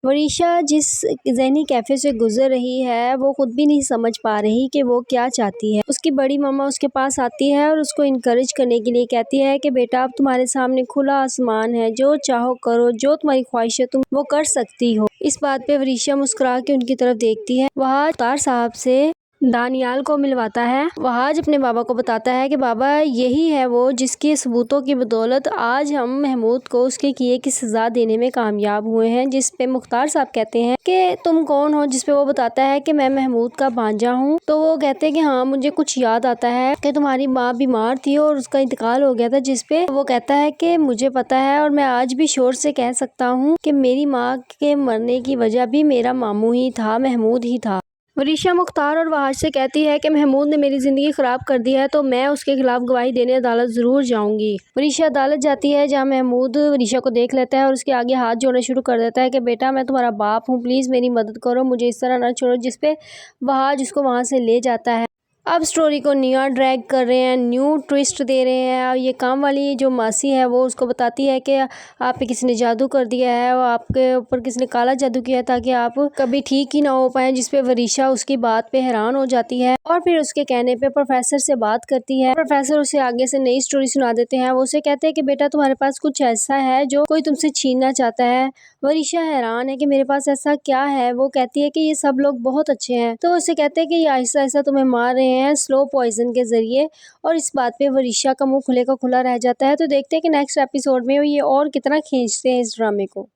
وریشا جس ذہنی کیفے سے گزر رہی ہے وہ خود بھی نہیں سمجھ پا رہی کہ وہ کیا چاہتی ہے۔ اس کی بڑی ماما اس کے پاس آتی ہے اور اس کو انکریج کرنے کے لیے کہتی ہے کہ بیٹا اب تمہارے سامنے کھلا آسمان ہے، جو چاہو کرو، جو تمہاری خواہش ہے تم وہ کر سکتی ہو۔ اس بات پہ وریشا مسکرا کے ان کی طرف دیکھتی ہے۔ وہاج مختار صاحب سے دانیال کو ملواتا ہے۔ وہاج اپنے بابا کو بتاتا ہے کہ بابا یہی ہے وہ جس کے ثبوتوں کی بدولت آج ہم محمود کو اس کے کیے کی سزا دینے میں کامیاب ہوئے ہیں۔ جس پہ مختار صاحب کہتے ہیں کہ تم کون ہو؟ جس پہ وہ بتاتا ہے کہ میں محمود کا بھانجا ہوں۔ تو وہ کہتے ہیں کہ ہاں مجھے کچھ یاد آتا ہے کہ تمہاری ماں بیمار تھی اور اس کا انتقال ہو گیا تھا۔ جس پہ وہ کہتا ہے کہ مجھے پتا ہے اور میں آج بھی شور سے کہہ سکتا ہوں کہ میری ماں کے مرنے کی وجہ بھی میرا ماموں ہی تھا، محمود ہی تھا۔ وریشا مختار اور وہاج سے کہتی ہے کہ محمود نے میری زندگی خراب کر دی ہے تو میں اس کے خلاف گواہی دینے عدالت ضرور جاؤں گی۔ وریشا عدالت جاتی ہے جہاں محمود وریشا کو دیکھ لیتا ہے اور اس کے آگے ہاتھ جوڑنا شروع کر دیتا ہے کہ بیٹا میں تمہارا باپ ہوں، پلیز میری مدد کرو، مجھے اس طرح نہ چھوڑو۔ جس پہ وہاج اس کو وہاں سے لے جاتا ہے۔ اب سٹوری کو نیا ڈریگ کر رہے ہیں، نیو ٹویسٹ دے رہے ہیں اور یہ کام والی جو ماسی ہے وہ اس کو بتاتی ہے کہ آپ پہ کسی نے جادو کر دیا ہے اور آپ کے اوپر کسی نے کالا جادو کیا ہے تاکہ آپ کبھی ٹھیک ہی نہ ہو پائیں۔ جس پہ وریشا اس کی بات پہ حیران ہو جاتی ہے اور پھر اس کے کہنے پہ پروفیسر سے بات کرتی ہے۔ پروفیسر اسے آگے سے نئی سٹوری سنا دیتے ہیں۔ وہ اسے کہتے ہیں کہ بیٹا تمہارے پاس کچھ ایسا ہے جو کوئی تم سے چھیننا چاہتا ہے۔ وریشا حیران ہے کہ میرے پاس ایسا کیا ہے؟ وہ کہتی ہے کہ یہ سب لوگ بہت اچھے ہیں۔ تو اسے کہتے ہیں کہ یہ آہستہ آہستہ تمہیں مار رہے ہیں سلو پوائزن کے ذریعے، اور اس بات پہ وریشا کا منہ کھلے کا کھلا رہ جاتا ہے۔ تو دیکھتے ہیں کہ نیکسٹ ایپیسوڈ میں یہ اور کتنا کھینچتے ہیں اس ڈرامے کو۔